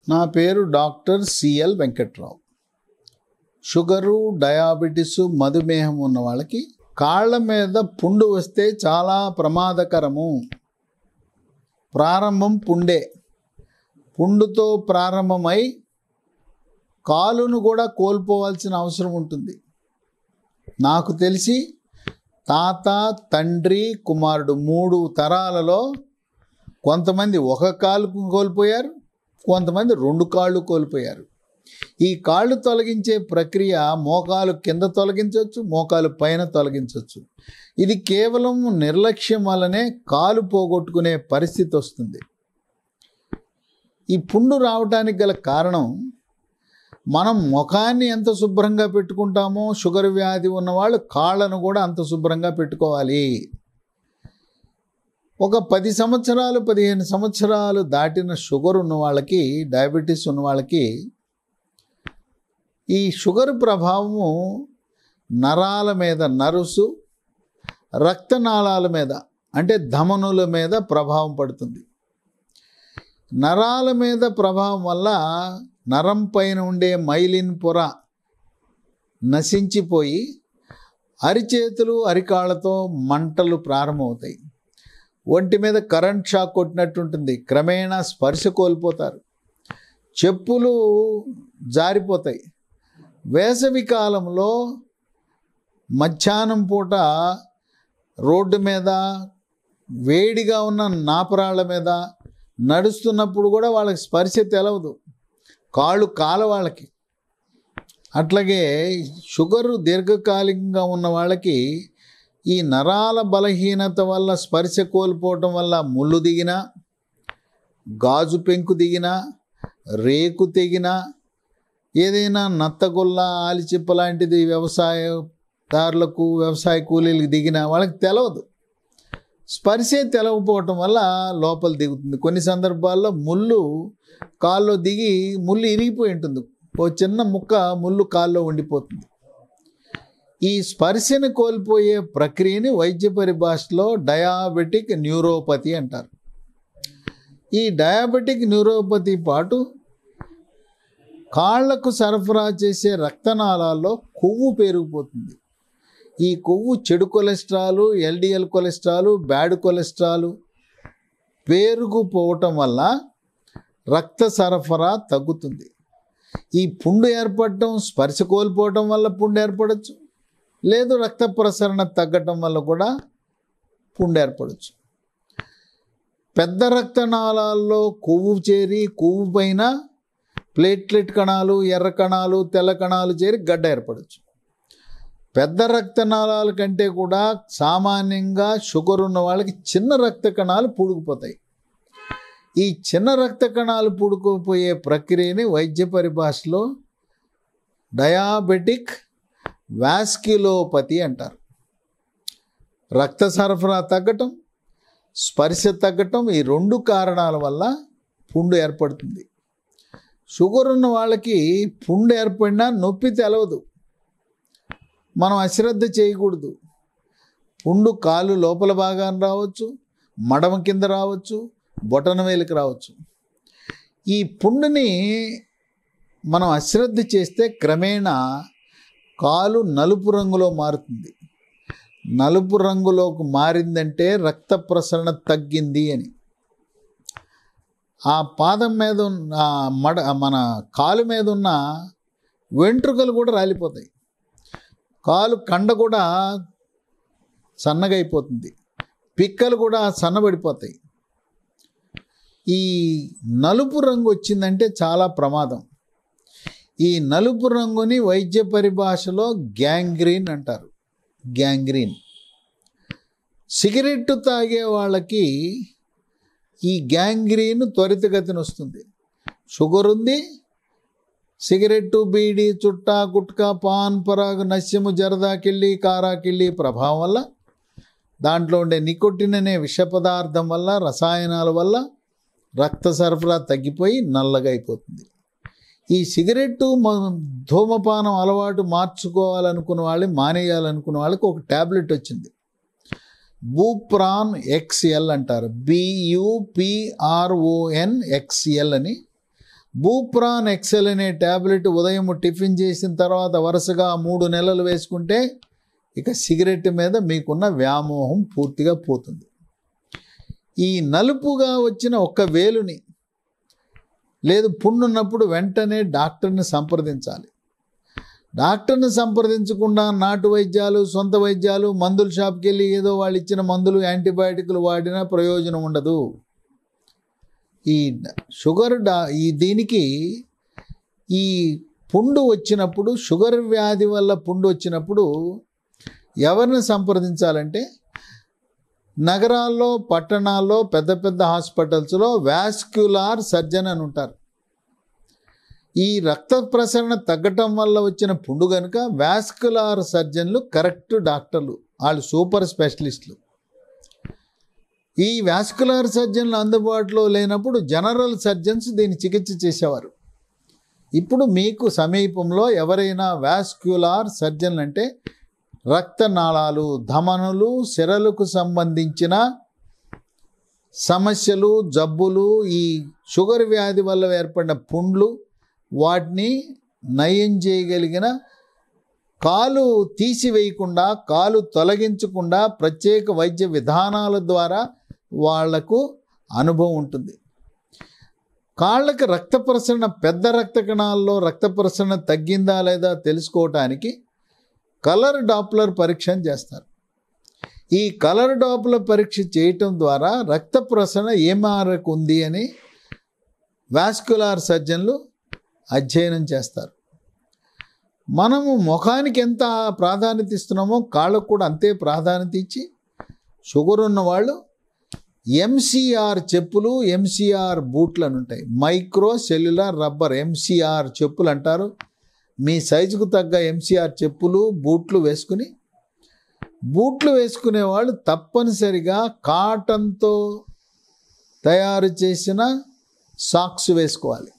నా పేరు doctor CL Venkatrao. Sugar, diabetes, మధుమేహం ఉన్న వాళ్ళకి కాళ్ళ మీద పుండు వస్తే చాలా ప్రమాదకరము. ప్రారంభం పుండే, పుండుతో ప్రారంభమై కాలును కూడా కోల్పోవాల్సిన అవసరం ఉంటుంది. నాకు తెలిసి తాత, తండ్రి, కుమారుడు 3 తరాలలో కొంతమంది ఒక కాలు కోల్పోయారు, కొంతమంది 2 కాళ్ళు కోల్పోయారు. ఈ కాళ్ళు తొలగించే ప్రక్రియ మోకాలు కింద తొలగించవచ్చు, మోకాలు పైన తొలగించవచ్చు. ఇది కేవలం నిర్లక్ష్యం వల్లనే కాలు పోగొట్టుకునే పరిస్థితి వస్తుంది. ఈ పుండు రావడానికి గల కారణం, మనం ముఖాన్ని ఎంత శుభ్రంగా పెట్టుకుంటామో షుగర్ వ్యాధి ఉన్నవాళ్ళు కాళ్ళను కూడా అంత శుభ్రంగా పెట్టుకోవాలి. ఒక 10 సంవత్సరాలు 15 సంవత్సరాలు దాటిన షుగర్ ఉన్న వాళ్ళకి, డయాబెటీస్ ఉన్న వాళ్ళకి ఈ షుగర్ ప్రభావము నరాల మీద, నర్వ్స్, రక్తనాళాల మీద అంటే ధమనుల మీద ప్రభావం పడుతుంది. నరాల మీద ప్రభావం వల్ల నరం పైన ఉండే మైలిన్ పొర నశించిపోయి అరిచేతులు, అరికాళ్ళతో మంటలు ప్రారంభమవుతాయి. ఒంటి మీద కరెంట్ షాక్ కొట్టినట్టుంటుంది. క్రమేణా స్పర్శ కోల్పోతారు. చెప్పులు జారిపోతాయి. వేసవి కాలంలో మధ్యాహ్నం పూట రోడ్డు మీద వేడిగా ఉన్న నాపరాళ్ళ మీద నడుస్తున్నప్పుడు కూడా వాళ్ళకి స్పర్శ తెలవదు, కాళ్ళు కాల వాళ్ళకి. అట్లాగే షుగరు దీర్ఘకాలికంగా ఉన్న వాళ్ళకి ఈ నరాల బలహీనత వల్ల స్పర్శ కోల్పోవటం వల్ల ముళ్ళు దిగినా, గాజు పెంకు దిగినా, రేకు తెగినా, ఏదైనా నత్తగొల్ల, ఆలిచిప్ప లాంటిది వ్యవసాయదారులకు, వ్యవసాయ కూలీలకు దిగినా వాళ్ళకి తెలవదు. స్పర్శే తెలవకపోవటం వల్ల లోపల దిగుతుంది. కొన్ని సందర్భాల్లో ముళ్ళు కాల్లో దిగి ముళ్ళు ఇరిగిపోయి ఉంటుంది. ఓ చిన్న ముక్క ముళ్ళు కాల్లో ఉండిపోతుంది. ఈ స్పర్శను కోల్పోయే ప్రక్రియని వైద్య పరిభాషలో డయాబెటిక్ న్యూరోపతి అంటారు. ఈ డయాబెటిక్ న్యూరోపతి పాటు కాళ్లకు సరఫరా చేసే రక్తనాళాల్లో కొవ్వు పెరిగిపోతుంది. ఈ కొవ్వు చెడు cholesterol, LDL cholesterol, bad cholesterol పేరుకుపోవటం వల్ల రక్త సరఫరా తగ్గుతుంది. ఈ పుండు ఏర్పడటం, స్పర్శ కోల్పోవటం వల్ల పుండు ఏర్పడవచ్చు, లేదు రక్త ప్రసరణ తగ్గటం వల్ల కూడా పుండు ఏర్పడవచ్చు. పెద్ద రక్తనాళాల్లో కొవ్వు చేరి కొవ్వు పైన ప్లేట్లెట్ కణాలు, ఎర్ర కణాలు, తెల్ల కణాలు చేరి గడ్డ ఏర్పడవచ్చు. పెద్ద రక్తనాళాల కంటే కూడా సామాన్యంగా షుగర్ ఉన్న వాళ్ళకి చిన్న రక్త కణాలు పూడుకుపోతాయి. ఈ చిన్న రక్త కణాలు పూడుకుపోయే ప్రక్రియని వైద్య పరిభాషలో డయాబెటిక్ వాస్క్యులోపతి అంటారు. రక్త సరఫరా తగ్గటం, స్పర్శ తగ్గటం, ఈ 2 కారణాల వల్ల పుండు ఏర్పడుతుంది. షుగర్ ఉన్న వాళ్ళకి పుండు ఏర్పడినా నొప్పి తెలవదు. మనం అశ్రద్ధ చేయకూడదు. పుండు కాలు లోపల భాగాన రావచ్చు, మడమ కింద రావచ్చు, బొటన వేలికి రావచ్చు. ఈ పుండుని మనం అశ్రద్ధ చేస్తే క్రమేణా కాలు నలుపు రంగులో మారుతుంది. నలుపు రంగులోకి మారిందంటే రక్త ప్రసరణ తగ్గింది అని. ఆ పాదం మీద మన కాలు మీద ఉన్న వెంట్రుకలు కూడా రాలిపోతాయి. కాలు కండ కూడా సన్నగా అయిపోతుంది. పిక్కలు కూడా సన్నబడిపోతాయి. ఈ నలుపు రంగు వచ్చిందంటే చాలా ప్రమాదం. ఈ నలుపు రంగుని వైద్య పరిభాషలో గ్యాంగ్రీన్ అంటారు. గ్యాంగ్రీన్. సిగరెట్టు తాగే వాళ్ళకి ఈ గ్యాంగ్రీన్ త్వరితగతిన వస్తుంది. షుగర్ ఉంది, సిగరెట్టు, బీడి, చుట్టా, గుట్కా, పాన్ పరాగు, నస్యము, జరదా, కిళ్ళి, కారా కిళ్ళి ప్రభావం వల్ల, దాంట్లో ఉండే నికోటిన్ అనే విష పదార్థం వల్ల, రసాయనాల వల్ల రక్త సరఫరా తగ్గిపోయి నల్లగా అయిపోతుంది. ఈ సిగరెట్టు, ధూమపానం అలవాటు మార్చుకోవాలనుకున్న వాళ్ళు, మానేయాలనుకున్న వాళ్ళకి ఒక ట్యాబ్లెట్ వచ్చింది. బూప్రాన్ XL అంటారు. BUPRON XL అని. బూప్రాన్ ఎక్సెల్ అనే ట్యాబ్లెట్ ఉదయం టిఫిన్ చేసిన తర్వాత వరుసగా 3 నెలలు వేసుకుంటే ఇక సిగరెట్ మీద మీకున్న వ్యామోహం పూర్తిగా పోతుంది. ఈ నలుపుగా వచ్చిన ఒక్క వేలుని లేదు పుండున్నప్పుడు వెంటనే డాక్టర్ని సంప్రదించాలి. డాక్టర్ని సంప్రదించకుండా నాటు వైద్యాలు, సొంత వైద్యాలు, మందుల షాప్కి వెళ్ళి ఏదో వాళ్ళు ఇచ్చిన మందులు, యాంటీబయాటిక్లు వాడినా ప్రయోజనం ఉండదు. ఈ షుగర్ దీనికి ఈ పుండు వచ్చినప్పుడు, షుగర్ వ్యాధి వల్ల పుండు వచ్చినప్పుడు ఎవరిని సంప్రదించాలంటే నగరాల్లో, పట్టణాల్లో, పెద్ద పెద్ద హాస్పిటల్స్లో వాస్క్యులార్ సర్జన్ అని ఉంటారు. ఈ రక్త ప్రసరణ తగ్గటం వల్ల వచ్చిన పుండు కనుక వాస్క్యులార్ సర్జన్లు కరెక్ట్ డాక్టర్లు, వాళ్ళు సూపర్ స్పెషలిస్టులు. ఈ వాస్క్యులార్ సర్జన్లు అందుబాటులో లేనప్పుడు జనరల్ సర్జన్స్ దీన్ని చికిత్స చేసేవారు. ఇప్పుడు మీకు సమీపంలో ఎవరైనా వాస్క్యులార్ సర్జన్లు అంటే రక్తనాళాలు, ధమనులు, సిరలకు సంబంధించిన సమస్యలు, జబ్బులు, ఈ షుగర్ వ్యాధి వల్ల ఏర్పడిన పుండ్లు, వాటిని నయం చేయగలిగిన, కాలు తీసివేయకుండా, కాలు తొలగించకుండా ప్రత్యేక వైద్య విధానాల ద్వారా వాళ్లకు అనుభవం ఉంటుంది. కాళ్ళకి రక్త ప్రసరణ, పెద్ద రక్త కణాల్లో రక్త ప్రసరణ తగ్గిందా లేదా తెలుసుకోవటానికి కలర్ డాప్లర్ పరీక్ష చేస్తారు. ఈ కలర్ డాప్లర్ పరీక్ష చేయటం ద్వారా రక్త ప్రసరణ ఏ మేరకు ఉంది అని వాస్క్యులార్ సర్జన్లు అధ్యయనం చేస్తారు. మనము ముఖానికి ఎంత ప్రాధాన్యత ఇస్తున్నామో కాళ్ళకు కూడా అంతే ప్రాధాన్యత ఇచ్చి, షుగర్ ఉన్నవాళ్ళు ఎంసీఆర్ చెప్పులు, ఎంసీఆర్ బూట్లు అని ఉంటాయి, మైక్రో సెల్యులార్ రబ్బర్ ఎంసీఆర్ చెప్పులు అంటారు. మీ సైజుకు తగ్గ ఎంసీఆర్ చెప్పులు, బూట్లు వేసుకునేవాళ్ళు తప్పనిసరిగా కాటన్తో తయారు చేసిన సాక్స్ వేసుకోవాలి.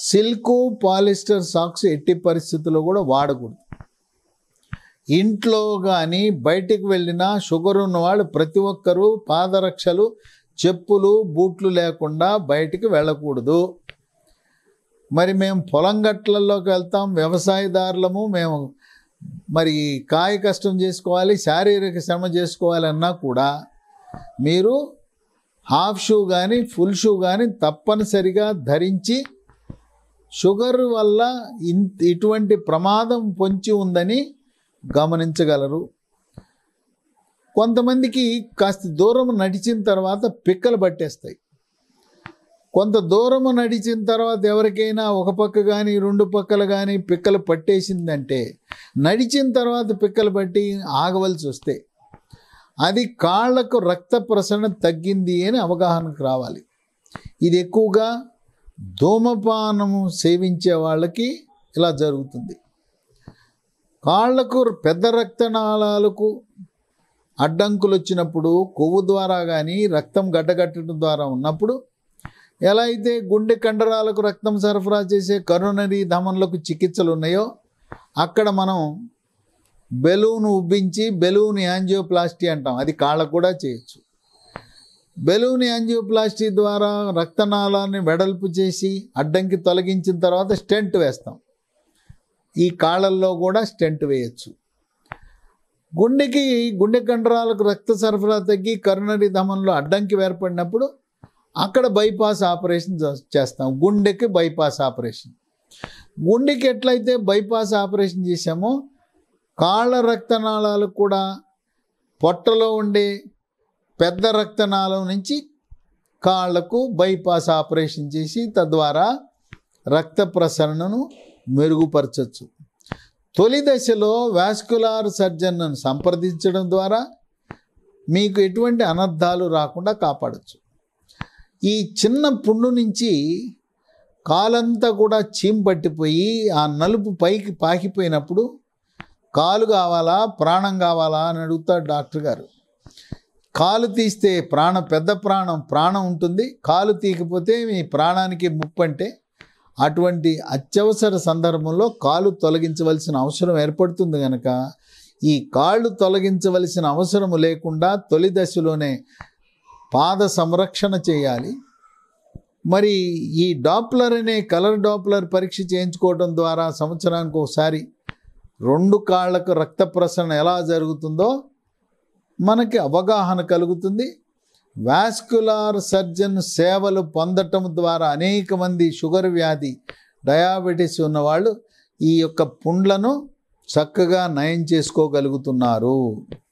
సిల్క్, పాలిస్టర్ సాక్స్ ఎట్టి పరిస్థితుల్లో కూడా వాడకూడదు. ఇంట్లో కానీ బయటికి వెళ్ళినా షుగర్ ఉన్నవాళ్ళు ప్రతి ఒక్కరూ పాదరక్షలు, చెప్పులు, బూట్లు లేకుండా బయటికి వెళ్ళకూడదు. మరి మేము పొలం గట్లలోకి వెళ్తాం, వ్యవసాయదారులము, మేము మరి కాయ కష్టం చేసుకోవాలి, శారీరక శ్రమ చేసుకోవాలన్నా కూడా మీరు హాఫ్ షూ కానీ ఫుల్ షూ కానీ తప్పనిసరిగా ధరించి షుగర్ వల్ల ఇటువంటి ప్రమాదం పొంచి ఉందని గమనించగలరు. కొంతమందికి కాస్త దూరం నడిచిన తర్వాత పిక్కలు పట్టేస్తాయి. కొంత దూరం నడిచిన తర్వాత ఎవరికైనా ఒక పక్క కానీ 2 పక్కలు కానీ పిక్కలు పట్టేసిందంటే, నడిచిన తర్వాత పిక్కలు పట్టి ఆగవలసి వస్తే అది కాళ్లకు రక్త ప్రసరణ తగ్గింది అని అవగాహనకు రావాలి. ఇది ఎక్కువగా ధూమపానము సేవించే వాళ్ళకి ఇలా జరుగుతుంది. కాళ్లకు పెద్ద రక్తనాళాలకు అడ్డంకులు వచ్చినప్పుడు, కొవ్వు ద్వారా కానీ రక్తం గడ్డగట్టడం ద్వారా ఉన్నప్పుడు, ఎలా అయితే గుండె కండరాలకు రక్తం సరఫరా చేసే కరోనరీ ధమనులకు చికిత్సలు ఉన్నాయో అక్కడ మనం బెలూన్ ఉబ్బించి బెలూన్ యాంజియోప్లాస్టీ అంటాం, అది కాళ్ళకు కూడా చేయొచ్చు. బెలూన్ యాంజియోప్లాస్టీ ద్వారా రక్తనాళాన్ని వెడల్పు చేసి అడ్డంకి తొలగించిన తర్వాత స్టెంట్ వేస్తాం. ఈ కాళ్ళల్లో కూడా స్టెంట్ వేయచ్చు. గుండె కండరాలకు రక్త సరఫరా తగ్గి కరోనరీ ధమనులో అడ్డంకి ఏర్పడినప్పుడు అక్కడ బైపాస్ ఆపరేషన్ చేస్తాం. గుండెకి బైపాస్ ఆపరేషన్. గుండెకి ఎట్లయితే బైపాస్ ఆపరేషన్ చేసామో కాళ్ళ రక్తనాళాలకు కూడా పొట్టలో ఉండే పెద్ద రక్తనాళం నుంచి కాళ్లకు బైపాస్ ఆపరేషన్ చేసి తద్వారా రక్త ప్రసరణను మెరుగుపరచవచ్చు. తొలి దశలో వాస్క్యులార్ సర్జన్ను సంప్రదించడం ద్వారా మీకు ఎటువంటి అనర్థాలు రాకుండా కాపాడచ్చు. ఈ చిన్న పుండు నుంచి కాలంతా కూడా చీమ పట్టిపోయి ఆ నలుపు పైకి పాకిపోయినప్పుడు కాలు కావాలా ప్రాణం కావాలా అని అడుగుతాడు డాక్టర్ గారు. కాలు తీస్తే పెద్ద ప్రాణం ఉంటుంది, కాలు తీయకపోతే మీ ప్రాణానికి ముప్పు. అంటే అటువంటి అత్యవసర సందర్భంలో కాలు తొలగించవలసిన అవసరం ఏర్పడుతుంది కనుక ఈ కాళ్ళు తొలగించవలసిన అవసరం లేకుండా తొలి దశలోనే పాద సంరక్షణ చేయాలి. మరి ఈ డాప్లర్ అనే కలర్ డాప్లర్ పరీక్ష చేయించుకోవడం ద్వారా సంవత్సరానికి ఒకసారి 2 కాళ్ళకు రక్త ప్రసరణ ఎలా జరుగుతుందో మనకి అవగాహన కలుగుతుంది. వాస్కులార్ సర్జన్ సేవలు పొందటం ద్వారా అనేక మంది షుగర్ వ్యాధి, డయాబెటీస్ ఉన్నవాళ్ళు ఈ యొక్క పుండ్లను చక్కగా నయం చేసుకోగలుగుతున్నారు.